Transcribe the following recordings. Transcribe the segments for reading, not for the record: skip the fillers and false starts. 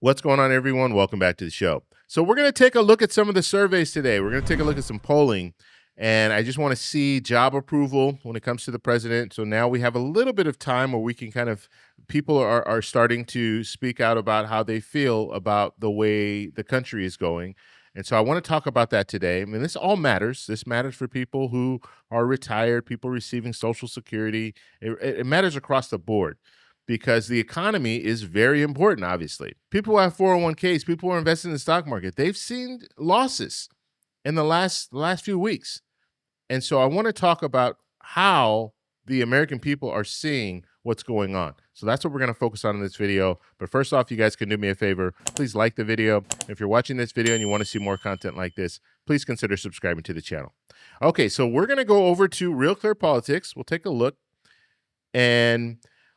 What's going on, everyone? Welcome back to the show. So we're going to take a look at some of the surveys today. We're going to take a look at some polling, and I just want to see job approval when it comes to the president. So now we have a little bit of time where we can people are starting to speak out about how they feel about the way the country is going. And so I want to talk about that today. I mean, this all matters. This matters for people who are retired, people receiving Social Security. It matters across the board, because the economy is very important, obviously. People who have 401ks, people who are investing in the stock market, they've seen losses in the last few weeks. And so I want to talk about how the American people are seeing what's going on. So that's what we're going to focus on in this video. But first off, you guys can do me a favor. Please like the video. If you're watching this video and you want to see more content like this, please consider subscribing to the channel. Okay, so we're going to go over to Real Clear Politics. We'll take a look, and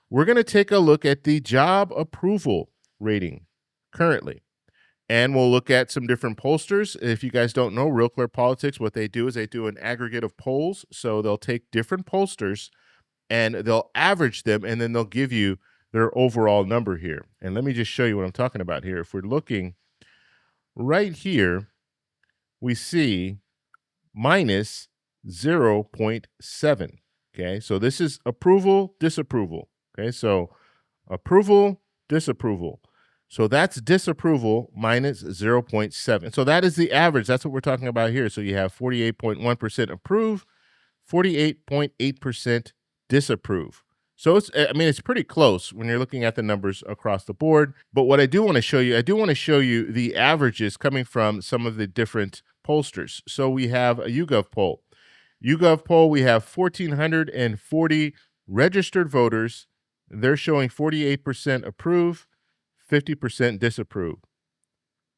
we're going to take a look at the job approval rating currently. And we'll look at some different pollsters. If you guys don't know, Real Clear Politics, what they do is they do an aggregate of polls. So they'll take different pollsters and they'll average them, and then they'll give you their overall number here. And let me just show you what I'm talking about here. If we're looking right here, we see minus 0.7. Okay, so this is approval, disapproval. Okay, so approval, disapproval. So that's disapproval minus 0.7. So that is the average. That's what we're talking about here. So you have 48.1% approve, 48.8% disapprove. So it's pretty close when you're looking at the numbers across the board. But what I do want to show you, the averages coming from some of the different pollsters. So we have a YouGov poll. YouGov poll, we have 1,440 registered voters. They're showing 48% approve, 50% disapprove.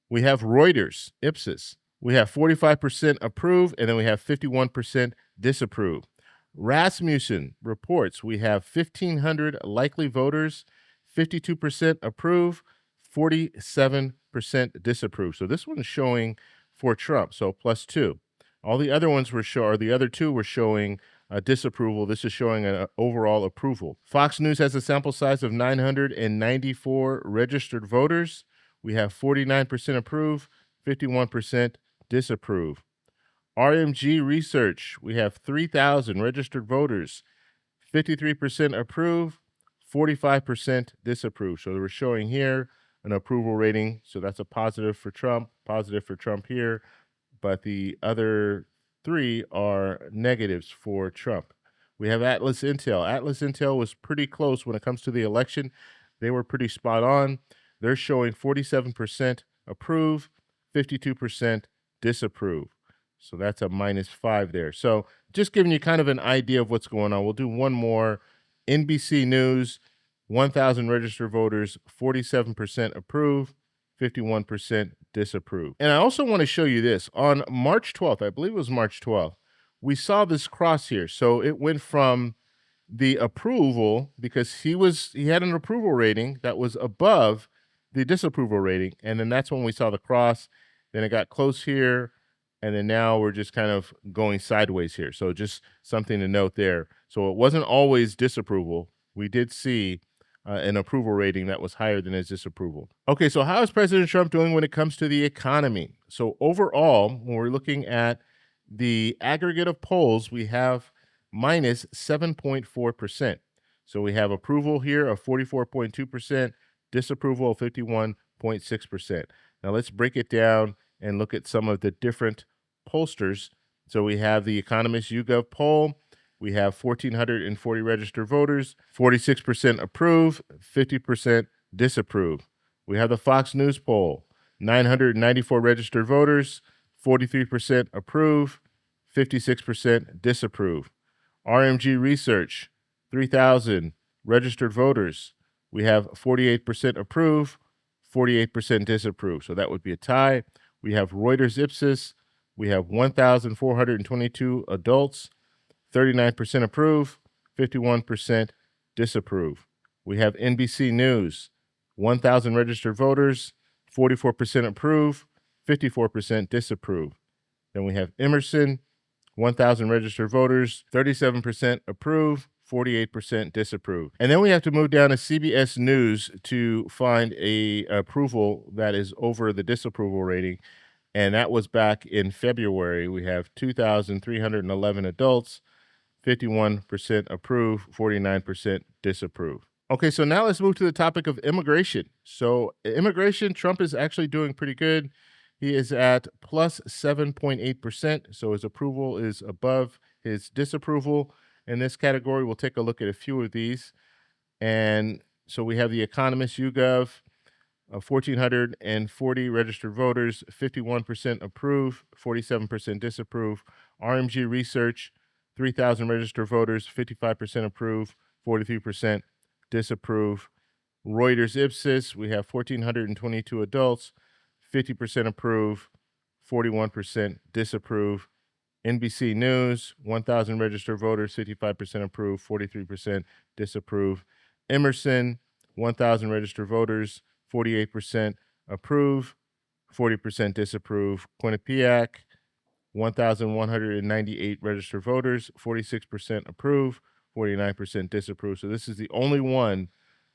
We have Reuters, Ipsos. We have 45% approve, and then we have 51% disapprove. Rasmussen reports we have 1,500 likely voters, 52% approve, 47% disapprove. So this one is showing for Trump, so +2. All the other ones the other two were showing disapproval. This is showing an overall approval. Fox News has a sample size of 994 registered voters. We have 49% approve, 51% disapprove. RMG Research, we have 3,000 registered voters, 53% approve, 45% disapprove. So we're showing here an approval rating. So that's a positive for Trump here. But the other three are negatives for Trump. We have Atlas Intel. Atlas Intel was pretty close when it comes to the election. They were pretty spot on. They're showing 47% approve, 52% disapprove. So that's a -5 there. So just giving you kind of an idea of what's going on. We'll do one more. NBC News, 1,000 registered voters, 47% approve, 51% disapprove. And I also want to show you this. On March 12th, I believe it was March 12th, we saw this cross here. So it went from the approval, because he had an approval rating that was above the disapproval rating. And then that's when we saw the cross. Then it got close here. And then now we're just kind of going sideways here. So just something to note there. So it wasn't always disapproval. We did see an approval rating that was higher than his disapproval. Okay, so how is President Trump doing when it comes to the economy? So overall, when we're looking at the aggregate of polls, we have minus 7.4%. So we have approval here of 44.2%, disapproval of 51.6%. Now let's break it down and look at some of the different pollsters. So we have the Economist YouGov poll. We have 1,440 registered voters, 46% approve, 50% disapprove. We have the Fox News poll, 994 registered voters, 43% approve, 56% disapprove. RMG Research, 3,000 registered voters. We have 48% approve, 48% disapprove. So that would be a tie. We have Reuters Ipsos. We have 1,422 adults, 39% approve, 51% disapprove. We have NBC News, 1,000 registered voters, 44% approve, 54% disapprove. Then we have Emerson, 1,000 registered voters, 37% approve, 48% disapprove. And then we have to move down to CBS News to find a approval that is over the disapproval rating. And that was back in February. We have 2,311 adults, 51% approve, 49% disapprove. Okay, so now let's move to the topic of immigration. So immigration, Trump is actually doing pretty good. He is at plus 7.8%. So his approval is above his disapproval. In this category, we'll take a look at a few of these. And so we have the Economist YouGov, 1,440 registered voters, 51% approve, 47% disapprove. RMG Research, 3,000 registered voters, 55% approve, 43% disapprove. Reuters Ipsos, we have 1,422 adults, 50% approve, 41% disapprove. NBC News, 1,000 registered voters, 55% approve, 43% disapprove. Emerson, 1,000 registered voters, 48% approve, 40% disapprove. Quinnipiac, 1,198 registered voters, 46% approve, 49% disapprove. So this is the only one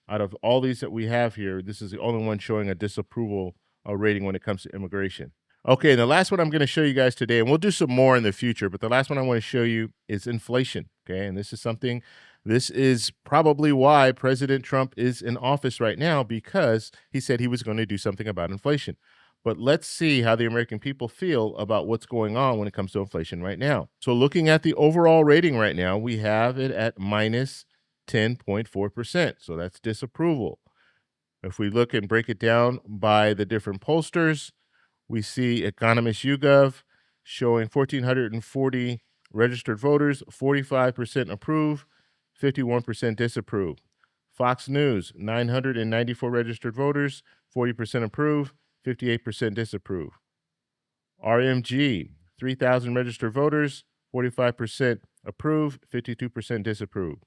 out of all these that we have here. This is the only one showing a disapproval rating when it comes to immigration. Okay, and the last one I'm going to show you guys today, and we'll do some more in the future, but the last one I want to show you is inflation. Okay, and this is probably why President Trump is in office right now, because he said he was going to do something about inflation. But let's see how the American people feel about what's going on when it comes to inflation right now. So looking at the overall rating right now, we have it at minus 10.4%. So that's disapproval. If we look and break it down by the different pollsters, we see Economist YouGov showing 1,440 registered voters, 45% approve, 51% disapprove. Fox News, 994 registered voters, 40% approve, 58% disapprove. RMG, 3,000 registered voters, 45% approve, 52% disapprove.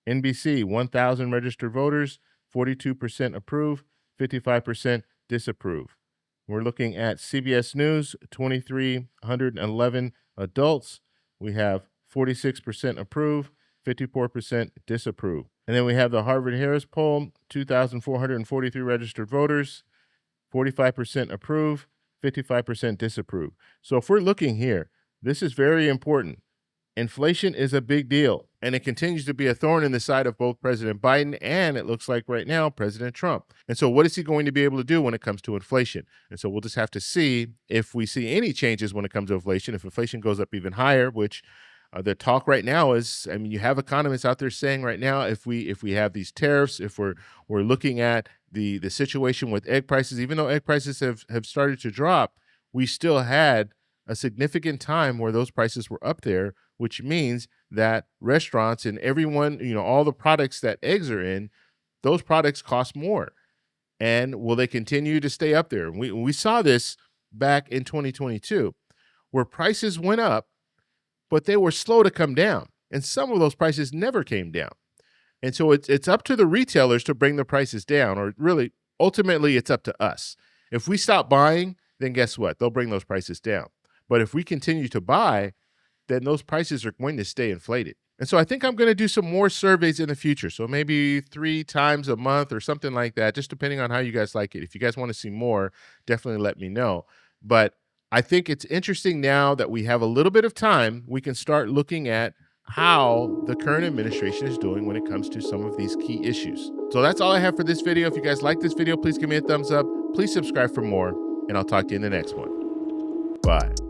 NBC, 1,000 registered voters, 42% approve, 55% disapprove. We're looking at CBS News, 2,311 adults. We have 46% approve, 54% disapprove. And then we have the Harvard-Harris poll, 2,443 registered voters, 45% approve, 55% disapprove. So if we're looking here, this is very important. Inflation is a big deal, and it continues to be a thorn in the side of both President Biden and, it looks like right now, President Trump. And so what is he going to be able to do when it comes to inflation? And so we'll just have to see if we see any changes when it comes to inflation. If inflation goes up even higher, which the talk right now is, I mean, you have economists out there saying right now, if we have these tariffs, if we're looking at the situation with egg prices, even though egg prices have started to drop, we still had a significant time where those prices were up there, which means that restaurants and everyone, all the products that eggs are in, those products cost more. And will they continue to stay up there? We saw this back in 2022, where prices went up, but they were slow to come down. And some of those prices never came down. And so it's up to the retailers to bring the prices down, or really, ultimately, it's up to us. If we stop buying, then guess what? They'll bring those prices down. But if we continue to buy, then those prices are going to stay inflated. And so I think I'm going to do some more surveys in the future. So maybe 3 times a month or something like that, just depending on how you guys like it. If you guys want to see more, definitely let me know. But I think it's interesting now that we have a little bit of time, we can start looking at how the current administration is doing when it comes to some of these key issues. So that's all I have for this video. If you guys like this video, please give me a thumbs up. Please subscribe for more, and I'll talk to you in the next one. Bye.